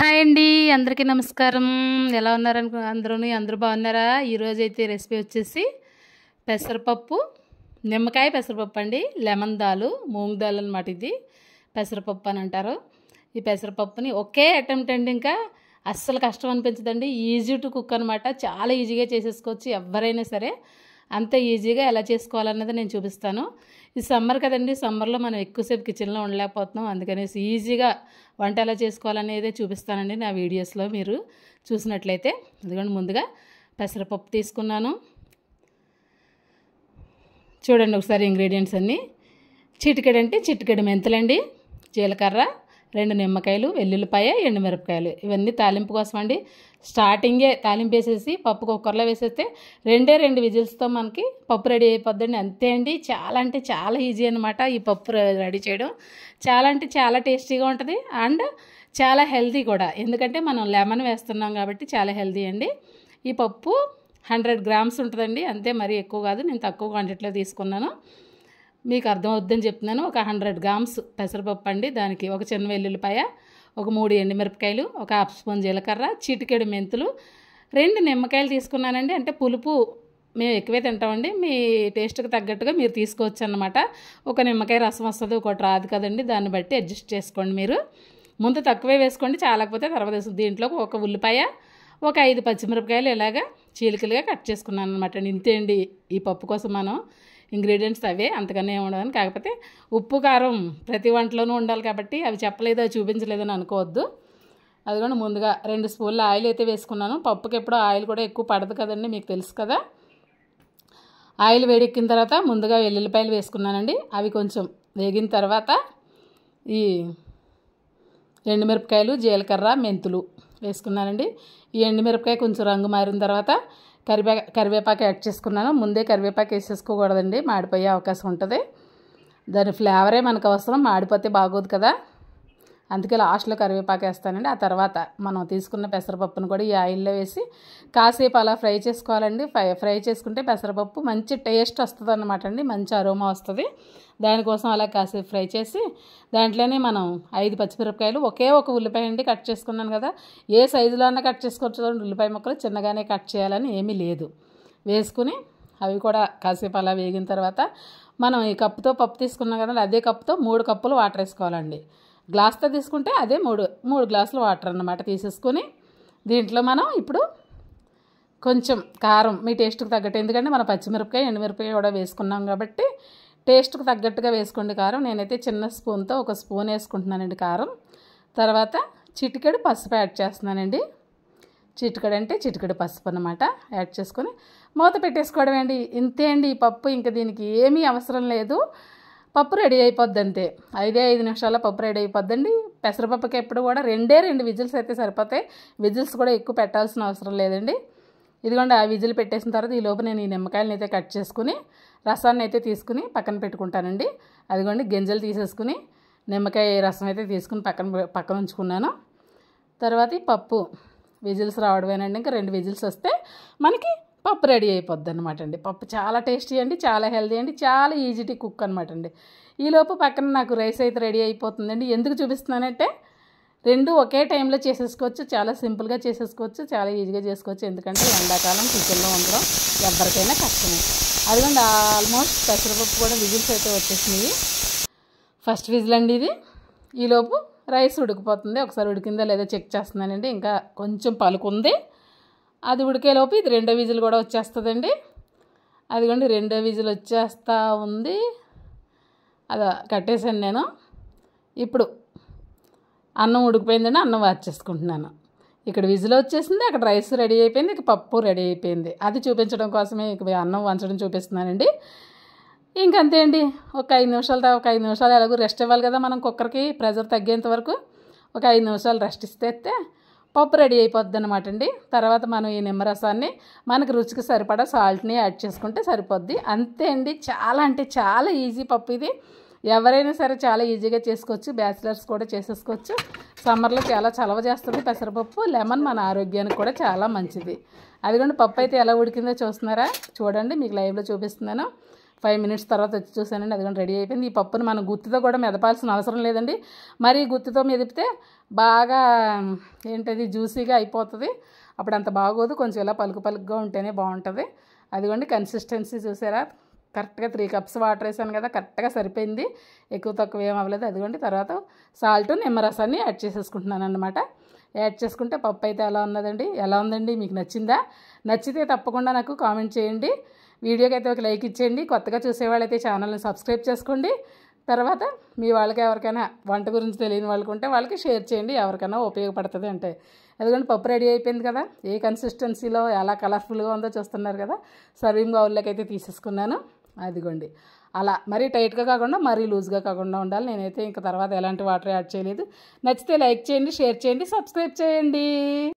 Hi అండి, అందరికీ నమస్కారం. ఎలా ఉన్నారు అందరూ బాగున్నారా? ఈరోజు అయితే రెసిపీ వచ్చేసి పెసరపప్పు, నిమ్మకాయ పెసరపప్పు అండి. లెమన్ దాల్, మూంగ్ దాల్ అనమాట. ఇది పెసరపప్పు అని అంటారు. ఈ పెసరపప్పుని ఒకే అటెంప్ట్ అండి, ఇంకా అస్సలు కష్టం అనిపించదండి. ఈజీ టు కుక్ అనమాట. చాలా ఈజీగా చేసేసుకోవచ్చు ఎవరైనా సరే. అంత ఈజీగా ఎలా చేసుకోవాలన్నది నేను చూపిస్తాను. ఈ సమ్మర్ కదండి, సమ్మర్లో మనం ఎక్కువసేపు కిచెన్లో ఉండలేకపోతున్నాం. అందుకనేసి ఈజీగా వంట ఎలా చేసుకోవాలనేదే చూపిస్తానండి నా వీడియోస్లో. మీరు చూసినట్లయితే అందుకని ముందుగా పెసరపప్పు తీసుకున్నాను. చూడండి ఒకసారి ఇంగ్రీడియంట్స్ అన్నీ. చిటికెడు మెంతులండి, జీలకర్ర, 2 నిమ్మకాయలు, వెల్లుల్లిపాయ, ఎండుమిరపకాయలు. ఇవన్నీ తాలింపు కోసం అండి. స్టార్టింగే తాలింపు వేసేసి పప్పు కుక్కర్లో వేసేస్తే 2 విజిల్స్తో మనకి పప్పు రెడీ అయిపోద్దండి. అంతే అండి. చాలా అంటే చాలా ఈజీ అనమాట ఈ పప్పు రెడీ చేయడం. చాలా అంటే చాలా టేస్టీగా ఉంటుంది అండ్ చాలా హెల్తీ కూడా. ఎందుకంటే మనం లెమన్ వేస్తున్నాం కాబట్టి చాలా హెల్తీ అండి. ఈ పప్పు 100 గ్రామ్స్ ఉంటుందండి, అంతే, మరీ ఎక్కువ కాదు. నేను తక్కువ క్వాంటిటీలో తీసుకున్నాను, మీకు అర్థం అవుద్దని చెప్తున్నాను. ఒక 100 గ్రామ్స్ పెసరపప్పు అండి. దానికి ఒక చిన్న వెల్లుల్లిపాయ, ఒక 3 ఎండుమిరపకాయలు, ఒక హాఫ్ స్పూన్ జీలకర్ర, చిటికెడు మెంతులు, 2 నిమ్మకాయలు తీసుకున్నానండి. అంటే పులుపు మేము ఎక్కువే తింటామండి, మీ టేస్ట్కి తగ్గట్టుగా మీరు తీసుకోవచ్చు అన్నమాట. ఒక నిమ్మకాయ రసం వస్తుంది, ఒకటి రాదు కదండి, దాన్ని బట్టి అడ్జస్ట్ చేసుకోండి. మీరు ముందు తక్కువే వేసుకోండి, చాలకపోతే తర్వాత వేసుకోండి. దీంట్లో ఒక ఉల్లిపాయ, ఒక 5 పచ్చిమిరపకాయలు ఇలాగా చీలికలుగా కట్ చేసుకున్నాను అనమాట. ఇంతే అండి ఈ పప్పు కోసం మనం ఇంగ్రీడియంట్స్ అవే, అంతకనే ఉండదని. కాకపోతే ఉప్పు కారం ప్రతి వంటలోనూ ఉండాలి కాబట్టి అవి చెప్పలేదు, అవి చూపించలేదని అనుకోవద్దు. అది కూడా ముందుగా 2 స్పూన్ల ఆయిల్ అయితే వేసుకున్నాను. పప్పుకి ఎప్పుడూ ఆయిల్ కూడా ఎక్కువ పడదు కదండి, మీకు తెలుసు కదా. ఆయిల్ వేడెక్కిన తర్వాత ముందుగా వెల్లుల్లిపాయలు వేసుకున్నానండి. అవి కొంచెం వేగిన తర్వాత ఈ ఎండుమిరపకాయలు, జీలకర్ర, మెంతులు వేసుకున్నానండి. ఈ ఎండుమిరపకాయ కొంచెం రంగు మారిన తర్వాత కరివేపాకు యాడ్ చేసుకున్నాను. ముందే కరివేపాకు వేసేసుకోకూడదండి, మాడిపోయే అవకాశం ఉంటుంది. దాని ఫ్లేవరే మనకు అవసరం, మాడిపోతే బాగోదు కదా. అందుకే లాస్ట్లో కరివేపాకు వేస్తానండి. ఆ తర్వాత మనం తీసుకున్న పెసరపప్పును కూడా ఈ ఆయిల్లో వేసి కాసేపు అలా ఫ్రై చేసుకోవాలండి. ఫ్రై చేసుకుంటే పెసరపప్పు మంచి టేస్ట్ వస్తుంది అన్నమాట అండి, మంచి అరోమా వస్తుంది. దానికోసం అలా కాసేపు ఫ్రై చేసి దాంట్లోనే మనం 5 పచ్చిమిరపకాయలు, ఒకే ఒక ఉల్లిపాయ అండి కట్ చేసుకున్నాను కదా. ఏ సైజులో అన్నా కట్ చేసుకోవచ్చు, ఉల్లిపాయ ముక్కలు చిన్నగానే కట్ చేయాలని ఏమీ లేదు. వేసుకుని అవి కూడా కాసేపు అలా వేగిన తర్వాత మనం ఈ కప్పుతో పప్పు తీసుకున్నాం కదండి, అదే కప్పుతో 3 కప్పులు వాటర్ వేసుకోవాలండి. గ్లాస్తో తీసుకుంటే అదే 3 గ్లాసులు వాటర్ అన్నమాట తీసేసుకొని దీంట్లో మనం ఇప్పుడు కొంచెం కారం మీ టేస్ట్కి తగ్గట్టు, ఎందుకంటే మనం పచ్చిమిరపకాయ, ఎండుమిరపకాయ కూడా వేసుకున్నాం కాబట్టి టేస్ట్కి తగ్గట్టుగా వేసుకోండి కారం. నేనైతే చిన్న స్పూన్తో 1 స్పూన్ వేసుకుంటున్నానండి కారం. తర్వాత చిటికెడు పసుపు యాడ్ చేస్తున్నానండి. చిటికెడు పసుపు అన్నమాట యాడ్ చేసుకొని మూత పెట్టేసుకోవడం అండి. ఇంతే అండి ఈ పప్పు. ఇంకా దీనికి ఏమీ అవసరం లేదు, పప్పు రెడీ అయిపోద్ది అంతే. 5 నిమిషాల్లో పప్పు రెడీ అయిపోద్దండి. పెసరపప్పుకి ఎప్పుడు కూడా 2 విజిల్స్ అయితే సరిపోతాయి. విజిల్స్ కూడా ఎక్కువ పెట్టాల్సిన అవసరం లేదండి. ఇదిగోండి ఆ విజిల్ పెట్టేసిన తర్వాత ఈ లోపు నేను ఈ నిమ్మకాయలను అయితే కట్ చేసుకుని రసాన్ని అయితే తీసుకుని పక్కన పెట్టుకుంటానండి. అదిగోండి గింజలు తీసేసుకుని నిమ్మకాయ రసం అయితే తీసుకుని పక్కన ఉంచుకున్నాను. తర్వాత ఈ పప్పు విజిల్స్ రావడమేనండి. ఇంకా 2 విజిల్స్ వస్తే మనకి పప్పు రెడీ అయిపోద్ది అనమాట అండి. పప్పు చాలా టేస్టీ అండి, చాలా హెల్తీ అండి, చాలా ఈజీ టు కుక్ అనమాట అండి. ఈలోపు పక్కన నాకు రైస్ అయితే రెడీ అయిపోతుందండి. ఎందుకు చూపిస్తున్నానంటే 2 ఒకే టైంలో చేసేసుకోవచ్చు, చాలా సింపుల్గా చేసేసుకోవచ్చు, చాలా ఈజీగా చేసుకోవచ్చు. ఎందుకంటే ఎండాకాలం కిచెన్లో ఉండడం ఎవరికైనా కష్టమే. అదిగోండి ఆల్మోస్ట్ పెసరపప్పు కూడా విజిల్స్ అయితే వచ్చేసినాయి. ఫస్ట్ విజిల్ అండి ఇది. ఈలోపు రైస్ ఉడికిపోతుంది. ఒకసారి ఉడికిందో లేదో చెక్ చేస్తున్నానండి. ఇంకా కొంచెం పలుకుంది, అది ఉడికేలోపు ఇది 2వ విజిల్ కూడా వచ్చేస్తుందండి. అదిగోండి 2వ విజిల్ వచ్చేస్తూ ఉంది. అది కట్టేసాను నేను. ఇప్పుడు అన్నం ఉడికిపోయిందండి, అన్నం వార్చేసుకుంటున్నాను. ఇక్కడ విజిల్ వచ్చేసింది, అక్కడ రైస్ రెడీ అయిపోయింది, ఇక పప్పు రెడీ అయిపోయింది. అది చూపించడం కోసమే ఇక అన్నం వంచడం చూపిస్తున్నానండి. ఇంకంతే అండి. ఒక 5 నిమిషాలు ఎలాగో రెస్ట్ ఇవ్వాలి కదా మనం కుక్కర్కి, ప్రెజర్ తగ్గేంత వరకు ఒక 5 నిమిషాలు రెస్ట్ ఇస్తే పప్పు రెడీ అయిపోద్ది అనమాట అండి. తర్వాత మనం ఈ నిమ్మరసాన్ని మనకు రుచికి సరిపడా సాల్ట్ని యాడ్ చేసుకుంటే సరిపోద్ది. అంతే అండి. చాలా అంటే చాలా ఈజీ పప్పు ఇది. ఎవరైనా సరే చాలా ఈజీగా చేసుకోవచ్చు, బ్యాచిలర్స్ కూడా చేసేసుకోవచ్చు. సమ్మర్లో చాలా చలవ చేస్తుంది పెసరపప్పు. లెమన్ మన ఆరోగ్యానికి కూడా చాలా మంచిది. అదిగోండి పప్పు అయితే ఎలా ఉడికిందో చూస్తున్నారా, చూడండి, మీకు లైవ్లో చూపిస్తున్నాను. 5 మినిట్స్ తర్వాత వచ్చి చూసానండి, అది కూడా రెడీ అయిపోయింది. ఈ పప్పును మనం గుత్తితో కూడా మెదపాల్సిన అవసరం లేదండి. మరి గుత్తితో మెదిపితే బాగా ఏంటది జ్యూసీగా అయిపోతుంది. అప్పుడు అంత బాగోదు, కొంచెం ఇలా పలుకు పలుకుగా ఉంటేనే బాగుంటుంది. అదిగోండి కన్సిస్టెన్సీ చూసారా, కరెక్ట్గా 3 కప్స్ వాటర్ వేసాను కదా, కరెక్ట్గా సరిపోయింది, ఎక్కువ తక్కువ ఏం అవ్వలేదు. అదిగోండి తర్వాత సాల్ట్ నిమ్మరసాన్ని యాడ్ చేసేసుకుంటున్నాను అన్నమాట. యాడ్ చేసుకుంటే పప్పు అయితే ఎలా ఉన్నదండి, ఎలా ఉందండి, మీకు నచ్చిందా? నచ్చితే తప్పకుండా నాకు కామెంట్ చేయండి, వీడియోకి అయితే ఒక లైక్ ఇచ్చేయండి, కొత్తగా చూసేవాళ్ళైతే ఛానల్ని సబ్స్క్రైబ్ చేసుకోండి. తర్వాత మీ వాళ్ళకి ఎవరికైనా వంట గురించి తెలియని వాళ్ళకి ఉంటే వాళ్ళకి షేర్ చేయండి, ఎవరికైనా ఉపయోగపడుతుంది అంటే. ఎందుకంటే పప్పు రెడీ అయిపోయింది కదా, ఏ కన్సిస్టెన్సీలో ఎలా కలర్ఫుల్గా ఉందో చూస్తున్నారు కదా. సర్వింగ్ బౌల్లోకి అయితే తీసేసుకున్నాను. అదిగోండి అలా మరీ టైట్గా కాకుండా మరీ లూజ్గా కాకుండా ఉండాలి. నేనైతే ఇంకా తర్వాత ఎలాంటి వాటర్ యాడ్ చేయలేదు. నచ్చితే లైక్ చేయండి, షేర్ చేయండి, సబ్స్క్రైబ్ చేయండి.